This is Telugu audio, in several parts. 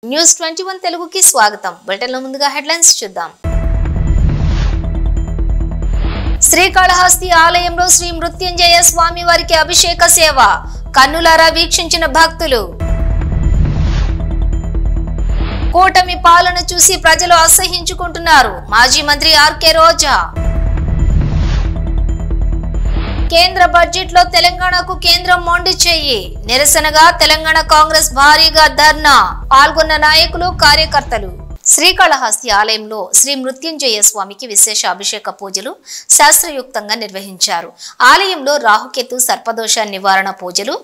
న్యూస్ 21 తెలుగుకి స్వాగతం. బులెటిన్లో ముందుగా హెడ్లైన్స్ చూద్దాం. శ్రీకాళహస్తి ఆలయంలో శ్రీ మృత్యుంజయ స్వామి వారికి అభిషేక సేవ కన్నులారా వీక్షించిన భక్తులు. కూటమి పాలన చూసి ప్రజలు అసహ్యించుకుంటున్నారు. మాజీ మంత్రి ఆర్కే రోజా. కేంద్ర బడ్జెట్ లో తెలంగాణకు కేంద్రం మొండి చెయ్యి నిరసనగా తెలంగాణ కాంగ్రెస్ భారీగా ధర్నా. పాల్గొన్న నాయకులు కార్యకర్తలు. శ్రీకాళహస్తి ఆలయంలో శ్రీ మృత్యుంజయ స్వామికి విశేష అభిషేక పూజలు శాస్త్రయుక్తంగా నిర్వహించారు. ఆలయంలో రాహుకేతు సర్పదోష నివారణ పూజలు,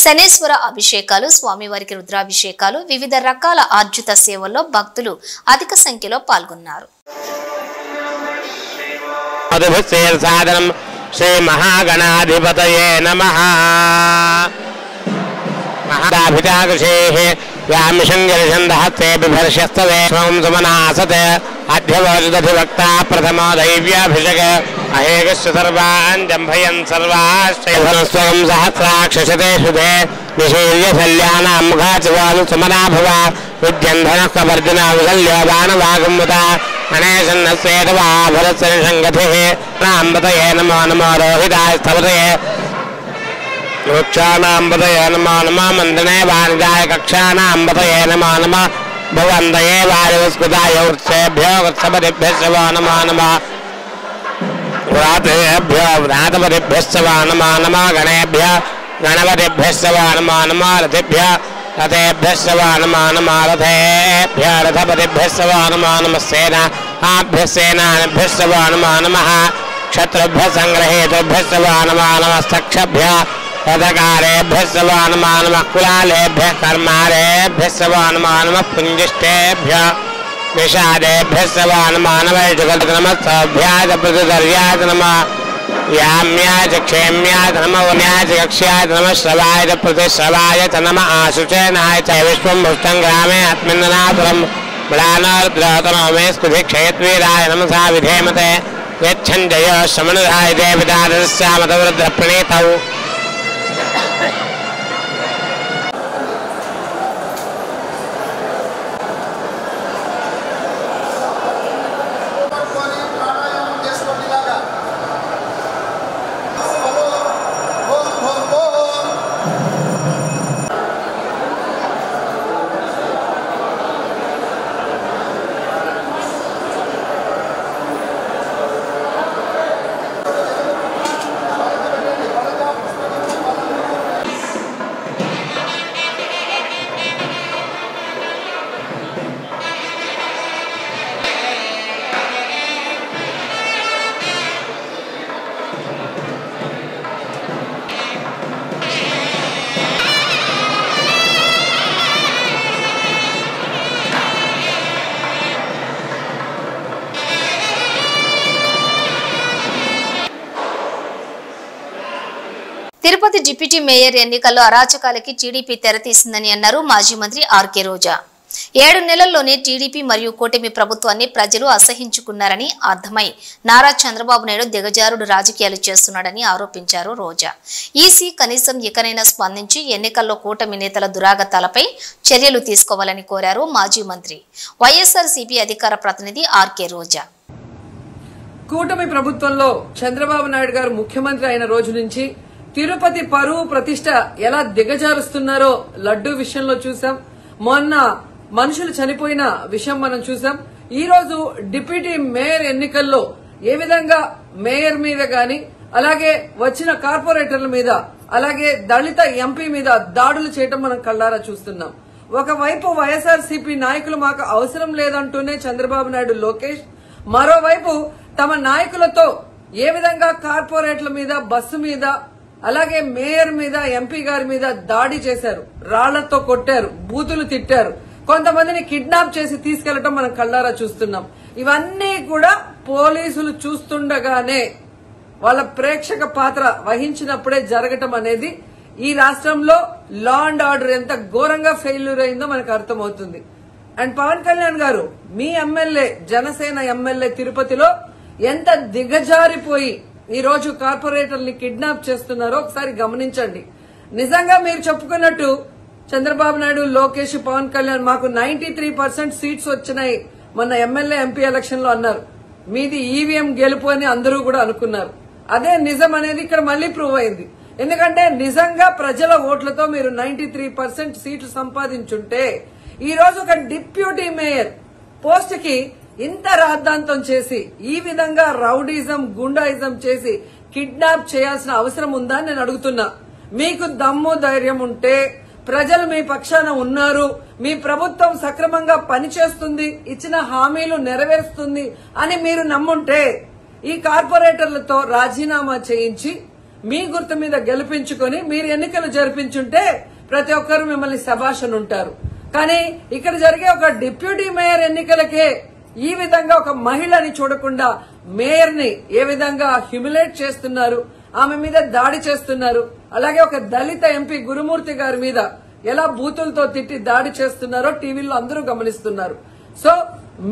శనేశ్వర అభిషేకాలు, స్వామివారికి రుద్రాభిషేకాలు, వివిధ రకాల ఆర్జిత సేవల్లో భక్తులు అధిక సంఖ్యలో పాల్గొన్నారు. శ్రీ మహాగణాధిపతయే నమః. మహాభితాకృషేః వ్యామిషంగరిషందహస్తే బిభర్షస్తవే స్వం సుమనాసతే అధ్యవోజదధివక్తా ప్రథమో దైవ్యాభిషేక అహేకస్య సర్వాన్ జంభయన్ సర్వాశ్చైధనస్వరం సహస్రాక్షసతే శుదే నిశీర్య శల్యానాం ముఖాచవాలు సుమనాభవ విద్యంధనః కవర్జన విశల్యోబాణవాగముత గణేశన్నస్యేతవాభరస్సంగతిః రాంబతయే నమో నమో రోహితాయ స్థవతయే వృక్షాణాంబతయే నమో నమో మందనే వాణిజాయ కక్షాణాంబతయే నమో నమో భువందయే వాయుస్కృతాయ వృత్సేభ్యో వృత్సపతిభ్యశ్చ వో నమో నమో వ్రాతేభ్యో వ్రాతపతిభ్యశ్చ వో నమో నమో గణేభ్యో గణపతిభ్యశ్చ వో నమో నమో రథిభ్యో రథేభ్యశ్చ వో నమో నమో రథేభ్యో రథపతిభ్యశ్చ వో నమో నమః సేనాభ్యశ్చ వో నమో నమః క్షత్రుభ్య సంగ్రహేతుభ్యశ్చ వో నమో నమస్తక్షభ్యో రథకారేభ్యశ్చ వో నమో నమః కులాలేభ్యః కర్మారేభ్యశ్చ వో నమో నమః పుంజిష్టేభ్యో నిషాదేభ్యశ్చ వో నమో నమః నమస్తభ్యాయ ప్రతిదర్యాయ నమః యామ్యాయ క్షేమ్యాయ నమః వన్యాయ కక్ష్యాయ నమః శ్రవాయ ప్రతిశ్రవాయ చ నమః ఆశుచేనాయ చ విశ్వం భుష్టం గ్రామే ఆత్మన్ననాపురం బ్రాణోర్ద్రోతనో మే స్కుధి క్షయత్వీరాయ నమసా విధేమతే యచ్ఛంజయో శమనుధాయ దేవిదాదస్యామతవృద్ధ ప్రణీతౌ. తిరుపతి డిప్యూటీ మేయర్ ఎన్నికల్లో అరాచకాలకి టీడీపీ తెరతీసిందని అన్నారు మాజీ మంత్రి ఆర్కే రోజా. 7 నెలల్లోనే టీడీపీ మరియు కూటమి ప్రభుత్వాన్ని ప్రజలు అసహించుకున్నారని అర్థమై నారా చంద్రబాబు నాయుడు దిగజారుడు రాజకీయాలు చేస్తున్నాడని ఆరోపించారు రోజా. ఈసీ కనీసం ఇకనైనా స్పందించి ఎన్నికల్లో కూటమి నేతల దురాగతాలపై చర్యలు తీసుకోవాలని కోరారు మాజీ మంత్రి. వైఎస్ఆర్సీపీ అధికార ప్రతినిధి ఆర్కే రోజా. కూటమి ప్రభుత్వంలో చంద్రబాబు నాయుడు గారు ముఖ్యమంత్రి అయిన రోజు నుంచి తిరుపతి పరువు ప్రతిష్ట ఎలా దిగజారుస్తున్నారో లడ్డూ విషయంలో చూసాం. మొన్న మనుషులు చనిపోయిన విషయం మనం చూసాం. ఈ రోజు డిప్యూటీ మేయర్ ఎన్నికల్లో ఏ విధంగా మేయర్ మీద గాని, అలాగే వచ్చిన కార్పొరేటర్ల మీద, అలాగే దళిత ఎంపీ మీద దాడులు చేయటం మనం కళ్ళారా చూస్తున్నాం. ఒకవైపు వైఎస్ఆర్సీపీ నాయకులు మాకు అవసరం లేదంటూనే చంద్రబాబు నాయుడు, లోకేష్, మరోవైపు తమ నాయకులతో ఏ విధంగా కార్పొరేట్ల మీద, బస్సు మీద, అలాగే మేయర్ మీద, ఎంపీ గారి మీద దాడి చేశారు, రాళ్లతో కొట్టారు, బూతులు తిట్టారు, కొంతమందిని కిడ్నాప్ చేసి తీసుకెళ్లటం మనం కళ్ళారా చూస్తున్నాం. ఇవన్నీ కూడా పోలీసులు చూస్తుండగానే వాళ్ళ ప్రేక్షక పాత్ర వహించినప్పుడే జరగటం అనేది ఈ రాష్ట్రంలో లా అండ్ ఆర్డర్ ఎంత ఘోరంగా ఫెయిల్యూర్ అయిందో మనకు అర్థమవుతుంది. అండ్ పవన్ కళ్యాణ్ గారు, మీ ఎమ్మెల్యే, జనసేన ఎమ్మెల్యే తిరుపతిలో ఎంత దిగజారిపోయి ఈ రోజు కార్పొరేటర్ని కిడ్నాప్ చేస్తున్నారో ఒకసారి గమనించండి. నిజంగా మీరు చెప్పుకున్నట్టు చంద్రబాబు నాయుడు, లోకేష్, పవన్ కళ్యాణ్ మాకు 93% సీట్స్ వచ్చినాయి మొన్న ఎమ్మెల్యే ఎంపీ ఎలక్షన్ లో అన్నారు. మీది ఈవీఎం గెలుపు అని అందరూ కూడా అనుకున్నారు. అదే నిజం అనేది ఇక్కడ మళ్లీ ప్రూవ్ అయింది. ఎందుకంటే నిజంగా ప్రజల ఓట్లతో మీరు 93% సీట్లు సంపాదించుంటే ఈ రోజు ఒక డిప్యూటీ మేయర్ పోస్ట్ కి ఇంత రాద్ధాంతం చేసి ఈ విధంగా రౌడీజం, గుండాయిజం చేసి కిడ్నాప్ చేయాల్సిన అవసరం ఉందా అని నేను అడుగుతున్నా. మీకు దమ్ము ధైర్యం ఉంటే, ప్రజలు మీ పక్షాన ఉన్నారు, మీ ప్రభుత్వం సక్రమంగా పనిచేస్తుంది, ఇచ్చిన హామీలు నెరవేరుస్తుంది అని మీరు నమ్ముంటే ఈ కార్పొరేటర్లతో రాజీనామా చేయించి మీ గుర్తు మీద గెలిపించుకొని మీరు ఎన్నికలు జరిపించుంటే ప్రతి ఒక్కరు మిమ్మల్ని శభాష్ ఉంటారు. కానీ ఇక్కడ జరిగే ఒక డిప్యూటీ మేయర్ ఎన్నికలకే ఈ విధంగా ఒక మహిళని చూడకుండా మేయర్ ని ఏ విధంగా హ్యూమిలేట్ చేస్తున్నారు, ఆమె మీద దాడి చేస్తున్నారు. అలాగే ఒక దళిత ఎంపీ గురుమూర్తి గారి మీద ఎలా బూతులతో తిట్టి దాడి చేస్తున్నారో టీవీలో అందరూ గమనిస్తున్నారు. సో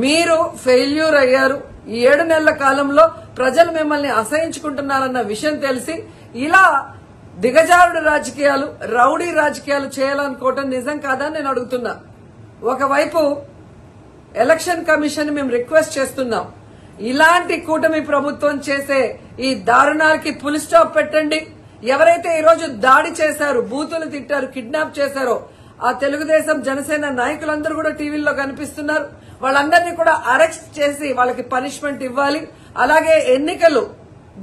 మీరు ఫెయిల్యూర్ అయ్యారు. ఈ 7 నెలల కాలంలో ప్రజలు మిమ్మల్ని అసహించుకుంటున్నారన్న విషయం తెలిసి ఇలా దిగజారుడు రాజకీయాలు, రౌడీ రాజకీయాలు చేయాలనుకోవటం నిజం కాదని నేను అడుగుతున్నా. ఒకవైపు ఎలక్షన్ కమిషన్ మేము రిక్వెస్ట్ చేస్తున్నాం, ఇలాంటి కూటమి ప్రభుత్వం చేసే ఈ దారుణాలకి ఫుల్ స్టాప్ పెట్టండి. ఎవరైతే ఈ రోజు దాడి చేశారు, బూతులు తిట్టారు, కిడ్నాప్ చేశారో ఆ తెలుగుదేశం, జనసేన నాయకులందరూ కూడా టీవీల్లో కనిపిస్తున్నారు. వాళ్ళందరినీ కూడా అరెస్ట్ చేసి వాళ్ళకి పనిష్మెంట్ ఇవ్వాలి. అలాగే ఎన్నికలు,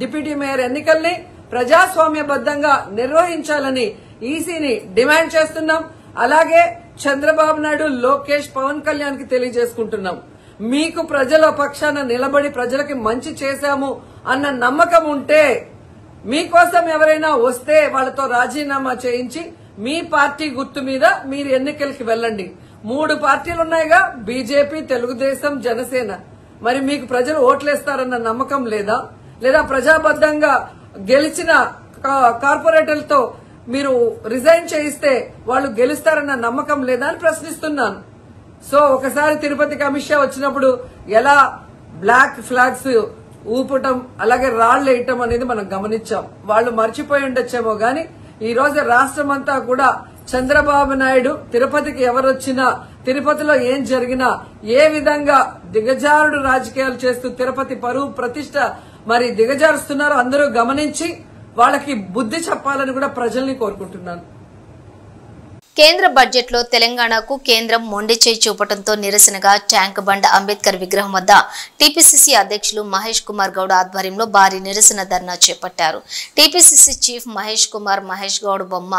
డిప్యూటీ మేయర్ ఎన్నికల్ని ప్రజాస్వామ్యబద్దంగా నిర్వహించాలని ఈసీని డిమాండ్ చేస్తున్నాం. అలాగే చంద్రబాబు నాయుడు, లోకేష్, పవన్ కళ్యాణ్ కి తెలియజేసుకుంటున్నాం, మీకు ప్రజల పక్షాన నిలబడి ప్రజలకి మంచి చేశాము అన్న నమ్మకం ఉంటే మీకోసం ఎవరైనా వస్తే వాళ్ళతో రాజీనామా చేయించి మీ పార్టీ గుర్తు మీద మీరు ఎన్నికలకి వెళ్ళండి. 3 పార్టీలున్నాయిగా, బీజేపీ, తెలుగుదేశం, జనసేన. మరి మీకు ప్రజలు ఓట్లేస్తారన్న నమ్మకం లేదా? లేదా ప్రజాబద్దంగా గెలిచిన కార్పొరేటర్లతో మీరు రిజైన్ చేయిస్తే వాళ్ళు గెలుస్తారన్న నమ్మకం లేదా అని ప్రశ్నిస్తున్నాను. సో ఒకసారి తిరుపతికి అమిత్ షా వచ్చినప్పుడు ఎలా బ్లాక్ ఫ్లాగ్స్ ఊపటం, అలాగే రాళ్లు వేయటం అనేది మనం గమనించాం. వాళ్ళు మర్చిపోయి ఉండొచ్చేమో గాని ఈ రోజు రాష్ట్రం అంతా కూడా చంద్రబాబు నాయుడు తిరుపతికి ఎవరొచ్చినా, తిరుపతిలో ఏం జరిగినా, ఏ విధంగా దిగజారుడు రాజకీయాలు చేస్తూ తిరుపతి పరువు ప్రతిష్ట మరి దిగజారుస్తున్నారో అందరూ గమనించి వాళ్ళకి బుద్ధి చెప్పాలని కూడా ప్రజల్ని కోరుకుంటున్నాను. కేంద్ర బడ్జెట్ లో తెలంగాణకు కేంద్రం మొండి చేయి చూపడంతో నిరసనగా ట్యాంక్ బండ్ అంబేద్కర్ విగ్రహం వద్ద టీపీసీసీ అధ్యక్షులు మహేష్ కుమార్ గౌడ్ ఆధ్వర్యంలో భారీ నిరసన ధర్నా చేపట్టారు. టీపీసీసీ చీఫ్ మహేష్ కుమార్, మహేష్ గౌడ్ బొమ్మ,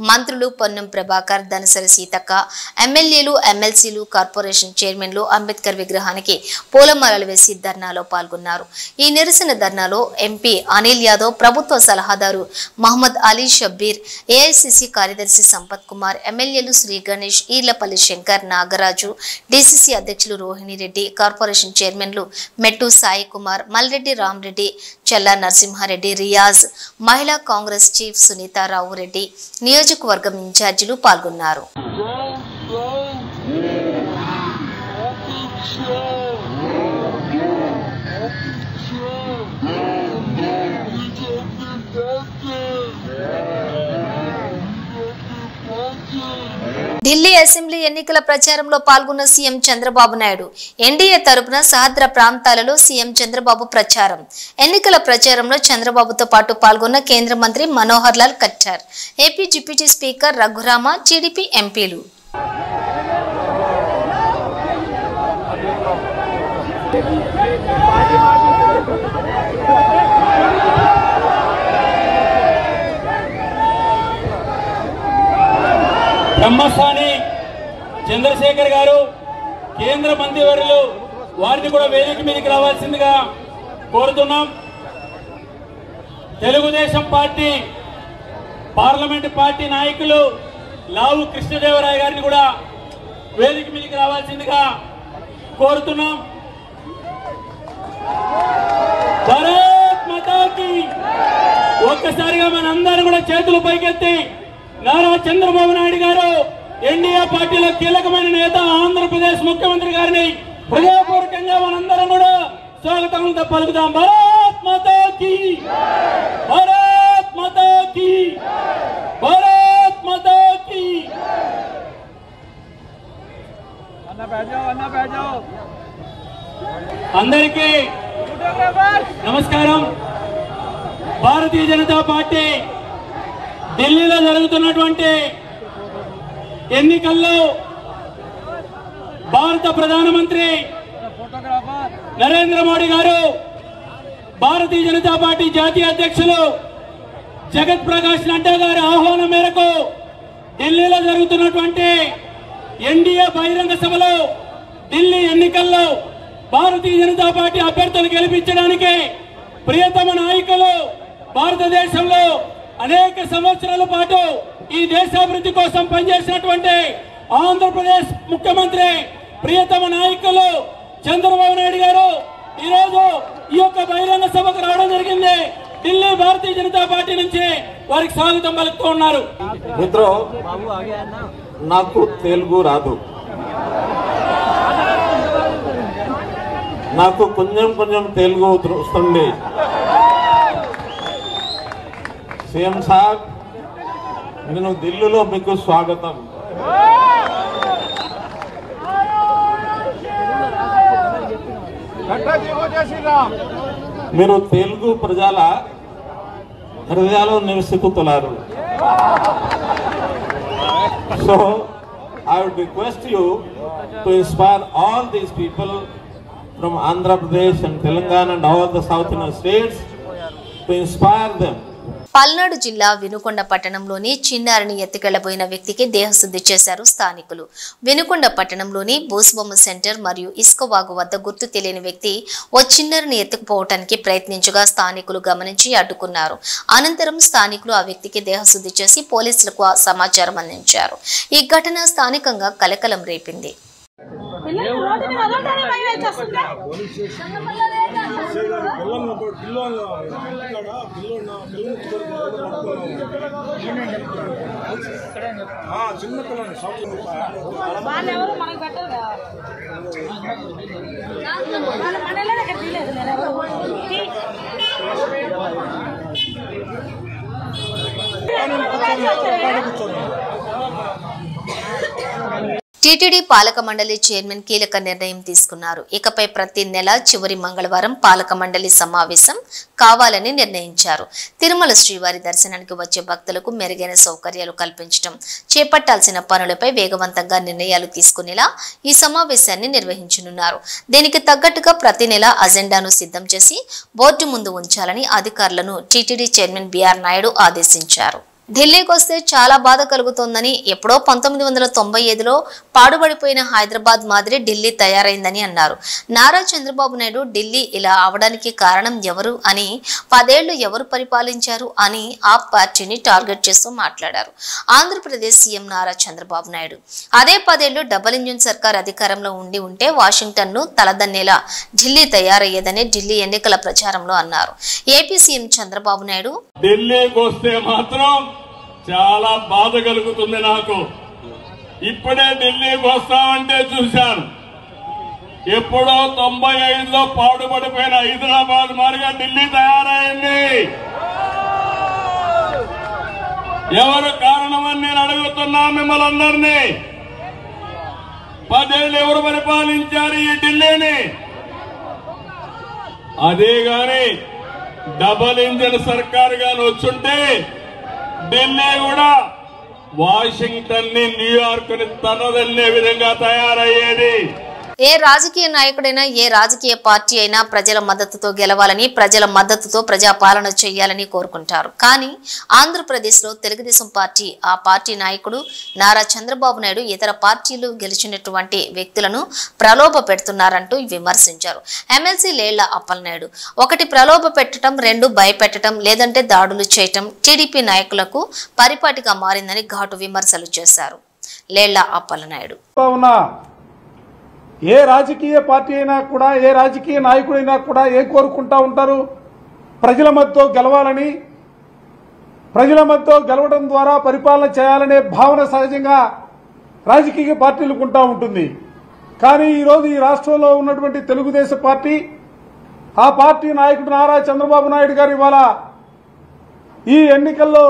మంత్రులు పొన్నం ప్రభాకర్, దనసరి సీతక్క, ఎమ్మెల్యేలు, ఎమ్మెల్సీలు, కార్పొరేషన్ చైర్మన్లు అంబేద్కర్ విగ్రహానికి పూలమాలలు వేసి ధర్నాలో పాల్గొన్నారు. ఈ నిరసన ధర్నాలో ఎంపీ అనిల్ యాదవ్, ప్రభుత్వ సలహాదారు మహమ్మద్ అలీ షబ్బీర్, ఏఐసీసీ కార్యదర్శి సంపత్ కుమార్, ఎమ్మెల్యేలు శ్రీ గణేష్, ఈర్లపల్లి శంకర్, నాగరాజు, డీసీసీ అధ్యక్షులు రోహిణి రెడ్డి, కార్పొరేషన్ చైర్మన్లు మెట్టు సాయి కుమార్, మల్రెడ్డి రామరెడ్డి, చల్లా నరసింహారెడ్డి, రియాజ్, మహిళా కాంగ్రెస్ చీఫ్ సునీతారావు రెడ్డి, నియోజకవర్గం ఇన్ఛార్జీలు పాల్గొన్నారు. ఢిల్లీ అసెంబ్లీ ఎన్నికల ప్రచారంలో పాల్గొన్న సీఎం చంద్రబాబు నాయుడు. ఎన్డీఏ తరపున సహద్ర ప్రాంతాలలో సీఎం చంద్రబాబు ప్రచారం. ఎన్నికల ప్రచారంలో చంద్రబాబుతో పాటు పాల్గొన్న కేంద్ర మంత్రి Manohar Lal Khattar, AP deputy speaker Raghurama, TDP ఎంపీలు. బ్రహ్మస్థాని చంద్రశేఖర్ గారు, కేంద్ర మంత్రివర్యులు, వారిని కూడా వేదిక మీదకి రావాల్సిందిగా కోరుతున్నాం. తెలుగుదేశం పార్టీ పార్లమెంటు పార్టీ నాయకులు లావు కృష్ణదేవరాయ గారిని కూడా వేదిక మీదకి రావాల్సిందిగా కోరుతున్నాం. భారత్ మాతాకి ఒక్కసారిగా మనందరం కూడా చేతులు పైకెత్తి నారా చంద్రబాబు నాయుడు గారు, ఎన్డీఏ పార్టీలో కీలకమైన నేత, ఆంధ్రప్రదేశ్ ముఖ్యమంత్రి గారిని హృదయపూర్వకంగా మనందరం కూడా స్వాగతం పలుకుదాం. భారత్ మాతాకి, భారత్ మాతాకి, భారత్ మాతాకి. అందరికీ నమస్కారం. భారతీయ జనతా పార్టీ ఢిల్లీలో జరుగుతున్నటువంటి ఎన్నికల్లో భారత ప్రధానమంత్రి నరేంద్ర మోడీ గారు, భారతీయ జనతా పార్టీ జాతీయ అధ్యక్షులు జగత్ ప్రకాష్ నడ్డా గారి ఆహ్వానం మేరకు ఢిల్లీలో జరుగుతున్నటువంటి ఎన్డీఏ బహిరంగ సభలో ఢిల్లీ ఎన్నికల్లో భారతీయ జనతా పార్టీ అభ్యర్థులు గెలిపించడానికి ప్రియతమ నాయకులు, భారతదేశంలో అనేక సంవత్సరాల పాటు ఈ దేశాభివృద్ధి కోసం పనిచేసినటువంటి ఆంధ్రప్రదేశ్ ముఖ్యమంత్రి ప్రియతమ నాయకులు చంద్రబాబు నాయుడు గారు ఈరోజు ఈ యొక్క బహిరంగ సభకు రావడం జరిగింది. ఢిల్లీ భారతీయ జనతా పార్టీ నుంచి వారికి స్వాగతం పలుకుతూ ఉన్నారు. మిత్రో, నాకు తెలుగు రాదు, నాకు కొంచెం కొంచెం తెలుగు వస్తుంది. సీఎం సాబ్, నేను ఢిల్లీలో మీకు స్వాగతం. మీరు తెలుగు ప్రజల హృదయాల్లో నివసిస్తున్నారు. So I would request you to inspire all these people from Andhra Pradesh and Telangana and all the southern states, to inspire them. Palnadu జిల్లా వినుకొండ పట్టణంలోని చిన్నారిని ఎత్తుకెళ్లబోయిన వ్యక్తికి దేహశుద్ధి చేశారు స్థానికులు. వినుకొండ పట్టణంలోని బూసుబొమ్మ సెంటర్ మరియు ఇసుకవాగు వద్ద గుర్తు తెలియని వ్యక్తి ఓ చిన్నారిని ఎత్తుకుపోవటానికి ప్రయత్నించగా స్థానికులు గమనించి అడ్డుకున్నారు. అనంతరం స్థానికులు ఆ వ్యక్తికి దేహశుద్ధి చేసి పోలీసులకు సమాచారం అందించారు. ఈ ఘటన స్థానికంగా కలకలం రేపింది. టీటీడీ పాలక మండలి చైర్మన్ కీలక నిర్ణయం తీసుకున్నారు. ఇకపై ప్రతి నెల చివరి మంగళవారం పాలక మండలి సమావేశం కావాలని నిర్ణయించారు. తిరుమల శ్రీవారి దర్శనానికి వచ్చే భక్తులకు మెరుగైన సౌకర్యాలు కల్పించడం, చేపట్టాల్సిన పనులపై వేగవంతంగా నిర్ణయాలు తీసుకునేలా ఈ సమావేశాన్ని నిర్వహించనున్నారు. దీనికి తగ్గట్టుగా ప్రతి నెల అజెండాను సిద్ధం చేసి బోర్డు ముందు ఉంచాలని అధికారులను టీటీడీ చైర్మన్ బిఆర్ నాయుడు ఆదేశించారు. ఢిల్లీకి వస్తే చాలా బాధ కలుగుతోందని, ఎప్పుడో 1995లో పాడుబడిపోయిన హైదరాబాద్ మాదిరి ఢిల్లీ తయారైందని అన్నారు. నారా చంద్రబాబు నాయుడు ఢిల్లీ ఇలా అవడానికి కారణం ఎవరు అని, 10 ఏళ్లు ఎవరు పరిపాలించారు అని ఆ పార్టీని టార్గెట్ చేస్తూ మాట్లాడారు. ఆంధ్రప్రదేశ్ సీఎం నారా చంద్రబాబు నాయుడు అదే 10 ఏళ్లు డబుల్ ఇంజిన్ సర్కార్ అధికారంలో ఉంటే వాషింగ్టన్ ను తలదన్నేలా ఢిల్లీ తయారయ్యేదని ఢిల్లీ ఎన్నికల ప్రచారంలో అన్నారు. ఏపీ సీఎం చంద్రబాబు నాయుడు ఢిల్లీకి వస్తే మాత్రం చాలా బాధ కలుగుతుంది నాకు. ఇప్పుడే ఢిల్లీకి వస్తామంటే చూశాను, ఎప్పుడో 95లో పాడుపడిపోయిన హైదరాబాద్ మారిగా ఢిల్లీ తయారైంది. ఎవరు కారణమని నేను అడుగుతున్నా మిమ్మల్ని అందరినీ. 10 ఏళ్ళు ఎవరు పరిపాలించారు ఈ ఢిల్లీని? అదే గాని డబల్ ఇంజిన్ సర్కార్ గాని వచ్చుంటే ఢిల్లీ కూడా వాషింగ్టన్ ని, న్యూయార్క్ ని తనదల్లే విధంగా తయారయ్యేది. ఏ రాజకీయ నాయకుడైనా, ఏ రాజకీయ పార్టీ అయినా ప్రజల మద్దతుతో గెలవాలని, ప్రజల మద్దతుతో ప్రజాపాలన చేయాలని కోరుకుంటారు. కానీ ఆంధ్రప్రదేశ్లో తెలుగుదేశం పార్టీ, ఆ పార్టీ నాయకుడు నారా చంద్రబాబు నాయుడు ఇతర పార్టీలు గెలిచినటువంటి వ్యక్తులను ప్రలోభ పెడుతున్నారంటూ విమర్శించారు. ఎమ్మెల్సీ లేళ్ల అప్పలనాయుడు 1 ప్రలోభ పెట్టడం, 2 భయపెట్టడం, లేదంటే దాడులు చేయటం టీడీపీ నాయకులకు పరిపాటిగా మారిందని ఘాటు విమర్శలు చేశారు. లేళ్ల అప్పలనాయుడు ఏ రాజకీయ పార్టీ అయినా కూడా, ఏ రాజకీయ నాయకుడైనా కూడా ఏం కోరుకుంటా ఉంటారు? ప్రజల మధ్యతో గెలవాలని, ప్రజల మధ్యతో గెలవడం ద్వారా పరిపాలన చేయాలనే భావన సహజంగా రాజకీయ పార్టీలకు ఉంటా ఉంటుంది. కానీ ఈరోజు ఈ రాష్ట్రంలో ఉన్నటువంటి తెలుగుదేశం పార్టీ, ఆ పార్టీ నాయకుడు నారా చంద్రబాబు నాయుడు గారు ఇవాళ ఈ ఎన్నికల్లో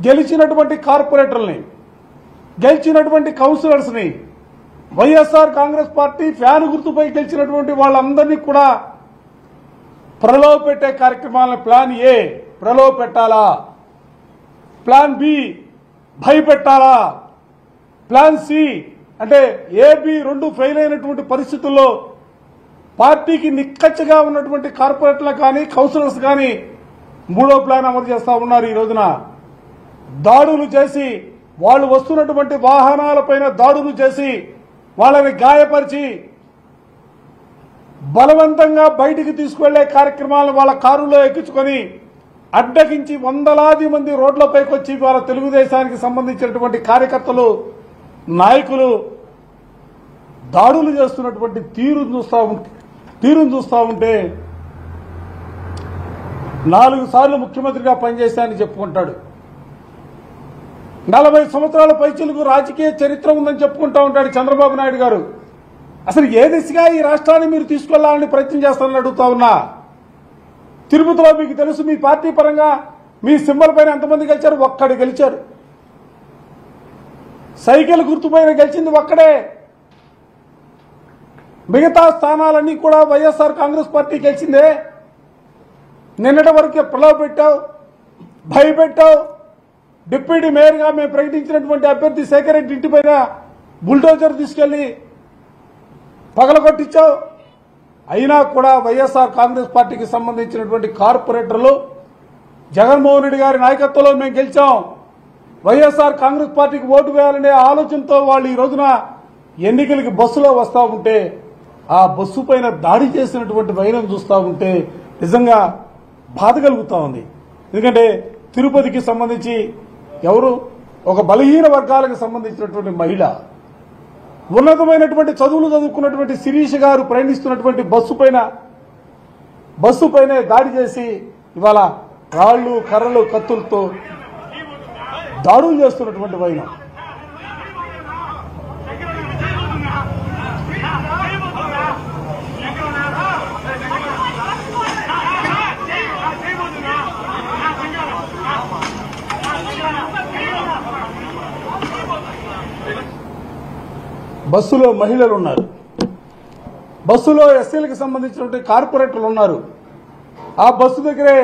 గెలిచినటువంటి కార్పొరేటర్లని, గెలిచినటువంటి కౌన్సిలర్స్ని వైఎస్ఆర్ కాంగ్రెస్ పార్టీ ఫ్యాన్ గుర్తుపై గెలిచినటువంటి వాళ్ళందరినీ కూడా ప్రలోభ పెట్టే కార్యక్రమాలను ప్లాన్ ఏ ప్రలోభ పెట్టాలా, ప్లాన్ బి భయపెట్టాలా, ప్లాన్ సి అంటే ఏబి రెండు ఫెయిల్ అయినటువంటి పరిస్థితుల్లో పార్టీకి నిక్కచ్చగా ఉన్నటువంటి కార్పొరేటర్లు కానీ కౌన్సిలర్స్ కానీ మూడో ప్లాన్ అమలు చేస్తా ఉన్నారు. ఈ రోజున దాడులు చేసి వాళ్ళు వస్తున్నటువంటి వాహనాలపైన దాడులు చేసి వాళ్ళని గాయపరిచి బలవంతంగా బయటికి తీసుకువెళ్లే కార్యక్రమాలను వాళ్ళ కారులో ఎక్కించుకొని అడ్డగించి వందలాది మంది రోడ్లపైకి వచ్చి వాళ్ళ తెలుగుదేశానికి సంబంధించినటువంటి కార్యకర్తలు నాయకులు దాడులు చేస్తున్నటువంటి తీరును చూస్తా ఉంటే 4 సార్లు ముఖ్యమంత్రిగా పనిచేశానని చెప్పుకుంటాడు. 40 సంవత్సరాల పైచిలకు రాజకీయ చరిత్ర ఉందని చెప్పుకుంటా ఉంటాడు చంద్రబాబు నాయుడు గారు. అసలు ఏ దిశగా ఈ రాష్ట్రాన్ని మీరు తీసుకెళ్లాలని ప్రయత్నం చేస్తారని అడుగుతా ఉన్నా. తిరుపతిలో మీకు తెలుసు, మీ పార్టీ పరంగా మీ సింబల్ పైన ఎంతమంది గెలిచారు? ఒక్కడు గెలిచారు. సైకిల్ గుర్తుపైన గెలిచింది ఒక్కడే. మిగతా స్థానాలన్నీ కూడా వైఎస్ఆర్ కాంగ్రెస్ పార్టీ గెలిచిందే. నిన్నటి వరకు ప్రలోభ పెట్టావు, భయపెట్టావు. డిప్యూటీ మేయర్గా మేము ప్రకటించినటువంటి అభ్యర్థి శేఖర్ రెడ్డి ఇంటిపైన బుల్డోజర్ తీసుకెళ్లి పగలగొట్టించావు. అయినా కూడా వైఎస్ఆర్ కాంగ్రెస్ పార్టీకి సంబంధించినటువంటి కార్పొరేటర్లు జగన్మోహన్ రెడ్డి గారి నాయకత్వంలో మేము గెలిచాం, వైఎస్ఆర్ కాంగ్రెస్ పార్టీకి ఓటు వేయాలనే ఆలోచనతో వాళ్ళు ఈ రోజున ఎన్నికలకి బస్సులో వస్తూ ఉంటే ఆ బస్సు పైన దాడి చేసినటువంటి వైనం చూస్తూ ఉంటే నిజంగా బాధ కలుగుతూ ఉంది. ఎందుకంటే తిరుపతికి సంబంధించి ఎవరు ఒక బలహీన వర్గాలకు సంబంధించినటువంటి మహిళ, ఉన్నతమైనటువంటి చదువులు చదువుకున్నటువంటి శిరీష్ గారు ప్రయాణిస్తున్నటువంటి బస్సు పైన దాడి చేసి ఇవాళ రాళ్లు కర్రలు కత్తులతో దాడులు చేస్తున్నటువంటి వైనం. బస్సులో మహిళలు ఉన్నారు, బస్సులో ఎస్సీలకు సంబంధించినటువంటి కార్పొరేటర్లు ఉన్నారు. ఆ బస్సు దగ్గరే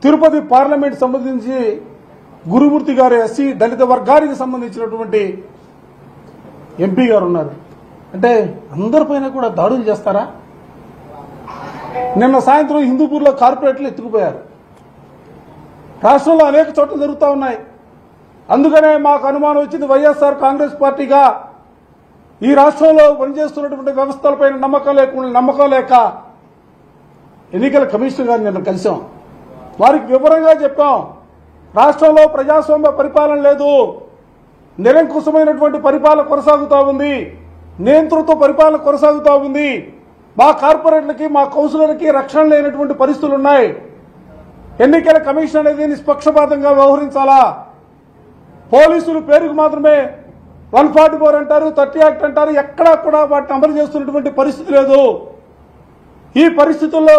తిరుపతి పార్లమెంట్ సంబంధించి గురుమూర్తి గారు ఎస్సీ దళిత వర్గానికి సంబంధించినటువంటి ఎంపీ గారు ఉన్నారు. అంటే అందరిపైన కూడా దాడులు చేస్తారా? నిన్న సాయంత్రం హిందూపూర్లో కార్పొరేటర్లు ఎత్తుకుపోయారు. రాష్ట్రంలో అనేక చోట్ల జరుగుతూ ఉన్నాయి. అందుకనే మాకు అనుమానం వచ్చింది, వైఎస్ఆర్ కాంగ్రెస్ పార్టీగా ఈ రాష్ట్రంలో పనిచేస్తున్నటువంటి వ్యవస్థలపైన నమ్మకం లేక ఎన్నికల కమిషనర్ గారిని నిన్న కలిసాం. వారికి వివరంగా చెప్పాం, రాష్ట్రంలో ప్రజాస్వామ్య పరిపాలన లేదు, నిరంకుశమైనటువంటి పరిపాలన కొనసాగుతూ ఉంది, నియంతృత్వ పరిపాలన కొనసాగుతూ ఉంది. మా కార్పొరేట్లకి మా కౌన్సిలర్లకి రక్షణ లేనటువంటి పరిస్థితులు ఉన్నాయి. ఎన్నికల కమిషన్ అనేది నిష్పక్షపాతంగా వ్యవహరించాలా. పోలీసులు పేరుకు మాత్రమే 144 అంటారు, 30 యాక్ట్ అంటారు, ఎక్కడా కూడా వాటిని అమలు చేస్తున్నటువంటి పరిస్థితి లేదు. ఈ పరిస్థితుల్లో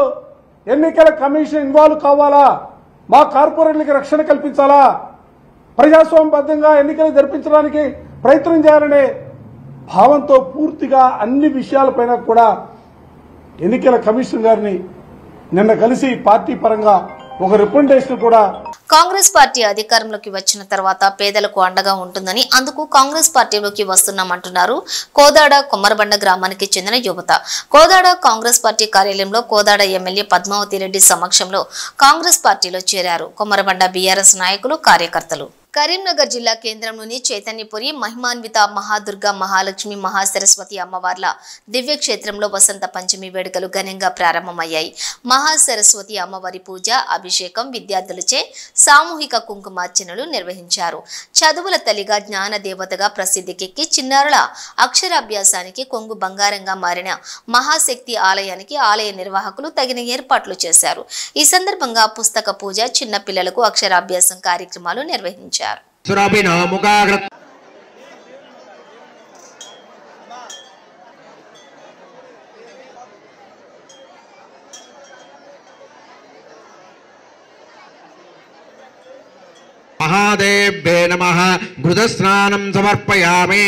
ఎన్నికల కమిషన్ ఇన్వాల్వ్ కావాలా, మా కార్పొరేట్లకి రక్షణ కల్పించాలా, ప్రజాస్వామ్యబద్ధంగా ఎన్నికలు జరిపించడానికి ప్రయత్నం చేయాలనే భావంతో పూర్తిగా అన్ని విషయాలపైన కూడా ఎన్నికల కమిషన్ గారిని నిన్న కలిసి పార్టీ పరంగా ఒక రిప్రజెంటేషన్ కూడా. కాంగ్రెస్ పార్టీ అధికారంలోకి వచ్చిన తర్వాత పేదలకు అండగా ఉంటుందని, అందుకు కాంగ్రెస్ పార్టీలోకి వస్తున్నామంటున్నారు కోదాడ కొమ్మరబండ గ్రామానికి చెందిన యువత. కోదాడ కాంగ్రెస్ పార్టీ కార్యాలయంలో కోదాడ ఎమ్మెల్యే పద్మావతి రెడ్డి సమక్షంలో కాంగ్రెస్ పార్టీలో చేరారు కొమ్మరబండ బీఆర్ఎస్ నాయకులు, కార్యకర్తలు. కరీంనగర్ జిల్లా కేంద్రంలోని చైతన్యపురి మహిమాన్విత మహాదుర్గ మహాలక్ష్మి మహాసరస్వతి అమ్మవార్ల దివ్యక్షేత్రంలో వసంత పంచమి వేడుకలు ఘనంగా ప్రారంభమయ్యాయి. మహాసరస్వతి అమ్మవారి పూజ, అభిషేకం, విద్యార్థులచే సామూహిక కుంకుమార్చనలు నిర్వహించారు. చదువుల తల్లిగా, జ్ఞాన దేవతగా ప్రసిద్ధికెక్కి చిన్నారుల అక్షరాభ్యాసానికి కొంగు బంగారంగా మారిన మహాశక్తి ఆలయానికి ఆలయ నిర్వాహకులు తగిన ఏర్పాట్లు చేశారు. ఈ సందర్భంగా పుస్తక పూజ, చిన్న పిల్లలకు అక్షరాభ్యాసం కార్యక్రమాలు నిర్వహించారు. महादेव्ये नमः घृतस्नानं समर्पयामि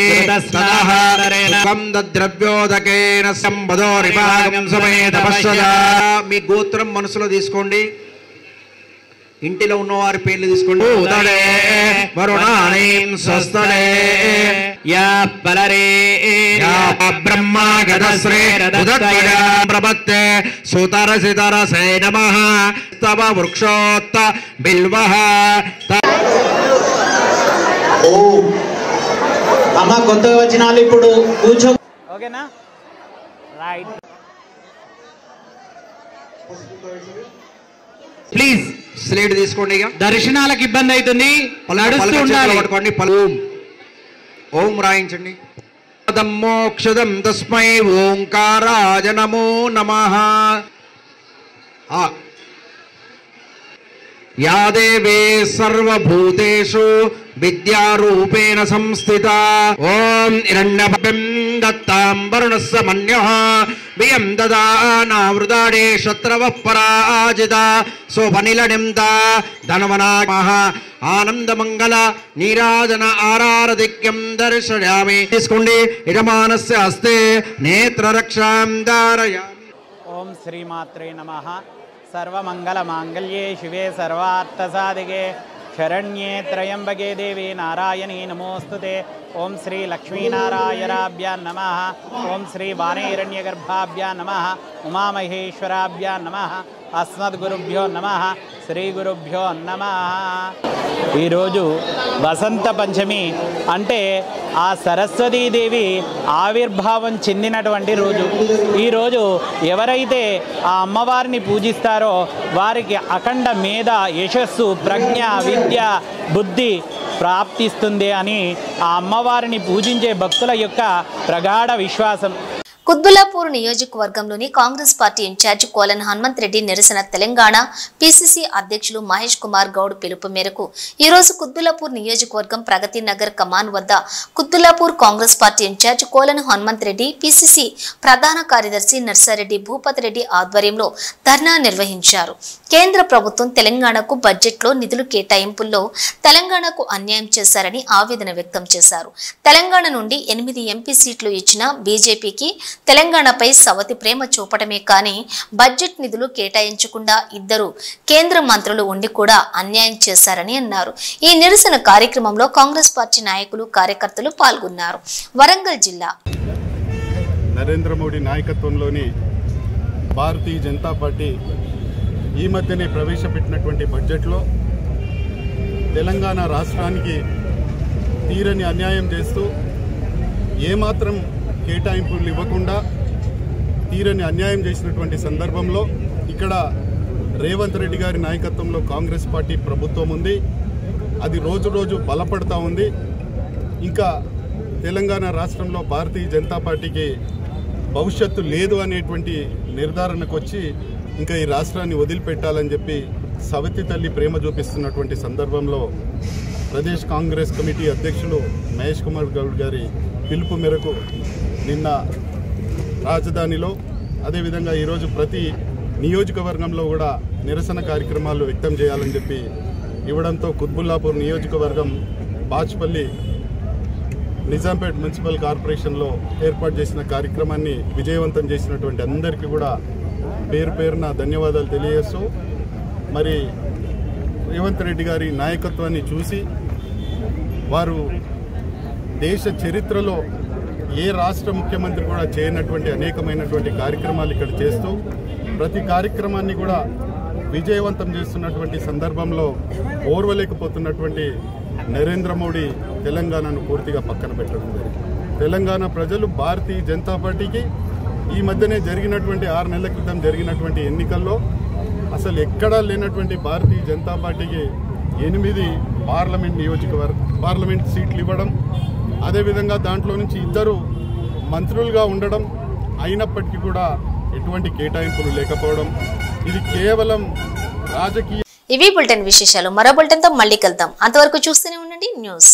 द्रव्योदकेन संबदोरिभागं समेत पश्यदा మీ గోత్రం మనసులో తీసుకోండి ఇంటిలో ఉన్నవారి పేర్లు తీసుకోండి ఉదడే వరుణానీం స్వస్తడే యా పలరే యా బ్రహ్మా గదశ్రీ ఉదక్కయ ప్రపత్తే సుతరసితరసే నమః తవ వృక్షోత్త బిల్వః ఓ అమ్మ కొత్తగా వచ్చిన వాళ్ళు ఇప్పుడు కూర్చో ఓకేనా రైట్ ప్లీజ్ స్లేట్ తీసుకోండి ఇక దర్శనాలకు ఇబ్బంది అవుతుంది పట్టుకోండి ఓం రాయించండి మోక్షదం తస్మై ఓంకారాయ నమో నమః या देवी सर्वभूतेषु विद्यारूपेण संस्थिता ओम हिरण्यपं दत्तां वरुणस्य मन्यः वियं ददानावृदाडे शत्रवः पराजिता सोपनिलनिम्ता धनवनामः आनन्दमङ्गल नीराजन आरारदिक्यं दर्शयामि तीसुकोंडि यजमानस्य हस्ते नेत्ररक्षां धारयामि ओम श्रीमात्रे नमः सर्वमंगलमांगल्ये शिवे सर्वार्थसाधिके शरण्ये त्र्यंबके देवी नारायणी नमोस्तुते ओम श्री लक्ष्मीनारायणाभ्यां नमः ओम श्री वाणीरण्यगर्भाभ्यां नमः उमामहेश्वराभ्यां नमः अस्मद्गुरुभ्यो नमः శ్రీ గురుభ్యో నమః ఈరోజు వసంత పంచమి అంటే ఆ సరస్వతీదేవి ఆవిర్భావం చెందినటువంటి రోజు. ఈరోజు ఎవరైతే ఆ అమ్మవారిని పూజిస్తారో వారికి అఖండ మేధ యశస్సు ప్రజ్ఞ విద్య బుద్ధి ప్రాప్తిస్తుంది అని ఆ అమ్మవారిని పూజించే భక్తుల యొక్క ప్రగాఢ విశ్వాసం. కుత్బుల్లాపూర్ నియోజకవర్గంలోని కాంగ్రెస్ పార్టీ ఇన్ఛార్జ్ కోలన్ హనుమంత్ రెడ్డి నిరసన తెలంగాణ పీసీసీ అధ్యక్షులు మహేష్ కుమార్ గౌడ్ పిలుపు మేరకు ఈ రోజు కుత్బుల్లాపూర్ నియోజకవర్గం ప్రగతి నగర్ కమాన్ వద్ద Quthbullapur Congress party incharge Kolan Hanumanth Reddy PCC ప్రధాన కార్యదర్శి నర్సారెడ్డి భూపతి రెడ్డి ఆధ్వర్యంలో ధర్నా నిర్వహించారు. కేంద్ర ప్రభుత్వం తెలంగాణకు బడ్జెట్లో నిధులు కేటాయింపుల్లో తెలంగాణకు అన్యాయం చేశారని ఆవేదన వ్యక్తం చేశారు. తెలంగాణ నుండి 8 ఎంపీ సీట్లు ఇచ్చిన బీజేపీకి తెలంగాణపై సవతి ప్రేమ చూపడమే కానీ బడ్జెట్ నిధులు కేటాయించకుండా 2 కేంద్ర మంత్రులు ఉండి కూడా అన్యాయం చేశారని అన్నారు. ఈ నిరసన కార్యక్రమంలో కాంగ్రెస్ పార్టీ నాయకులు కార్యకర్తలు పాల్గొన్నారు. వరంగల్ జిల్లా నరేంద్ర మోడీ నాయకత్వంలోని భారతీయ జనతా పార్టీ ఈ మధ్యనే ప్రవేశపెట్టినటువంటి బడ్జెట్లో తెలంగాణ రాష్ట్రానికి తీరని అన్యాయం చేస్తూ ఏమాత్రం కేటాయింపులు ఇవ్వకుండా తీరని అన్యాయం చేసినటువంటి సందర్భంలో ఇక్కడ రేవంత్ రెడ్డి గారి నాయకత్వంలో కాంగ్రెస్ పార్టీ ప్రభుత్వం ఉంది. అది రోజు రోజు బలపడతా ఉంది. ఇంకా తెలంగాణ రాష్ట్రంలో భారతీయ జనతా పార్టీకి భవిష్యత్తు లేదు అనేటువంటి నిర్ధారణకు వచ్చి ఇంకా ఈ రాష్ట్రాన్ని వదిలిపెట్టాలని చెప్పి సవతి తల్లి ప్రేమ చూపిస్తున్నటువంటి సందర్భంలో ప్రదేశ్ కాంగ్రెస్ కమిటీ అధ్యక్షులు మహేష్ కుమార్ గౌడ్ గారి పిలుపు మేరకు నిన్న రాజధానిలో అదేవిధంగా ఈరోజు ప్రతి నియోజకవర్గంలో కూడా నిరసన కార్యక్రమాలు వ్యక్తం చేయాలని చెప్పి ఇవ్వడంతో కుత్బుల్లాపూర్ నియోజకవర్గం బాచ్పల్లి నిజాంపేట్ మున్సిపల్ కార్పొరేషన్లో ఏర్పాటు చేసిన కార్యక్రమాన్ని విజయవంతం చేసినటువంటి అందరికీ కూడా పేరు పేరున ధన్యవాదాలు తెలియజేస్తూ మరి రేవంత్ రెడ్డి గారి నాయకత్వాన్ని చూసి వారు దేశ చరిత్రలో ఏ రాష్ట్ర ముఖ్యమంత్రి కూడా చేయనటువంటి అనేకమైనటువంటి కార్యక్రమాలు ఇక్కడ చేస్తూ ప్రతి కార్యక్రమాన్ని కూడా విజయవంతం చేస్తున్నటువంటి సందర్భంలో ఓర్వలేకపోతున్నటువంటి నరేంద్ర మోడీ తెలంగాణను పూర్తిగా పక్కన పెట్టడం జరిగింది. తెలంగాణ ప్రజలు భారతీయ జనతా పార్టీకి ఈ మధ్యనే జరిగినటువంటి 6 నెలల క్రితం జరిగినటువంటి ఎన్నికల్లో అసలు ఎక్కడా లేనటువంటి భారతీయ జనతా పార్టీకి 8 పార్లమెంట్ సీట్లు ఇవ్వడం, అదేవిధంగా దాంట్లో నుంచి 2 మంత్రులుగా ఉండడం, అయినప్పటికీ కూడా ఎటువంటి కేటాయింపులు లేకపోవడం, ఇది కేవలం రాజకీయ. ఇవి బులెటిన్ విశేషాలు. మరో బులెటిన్తో మళ్ళీ కలుద్దాం. అంతవరకు చూస్తూనే ఉండండి న్యూస్.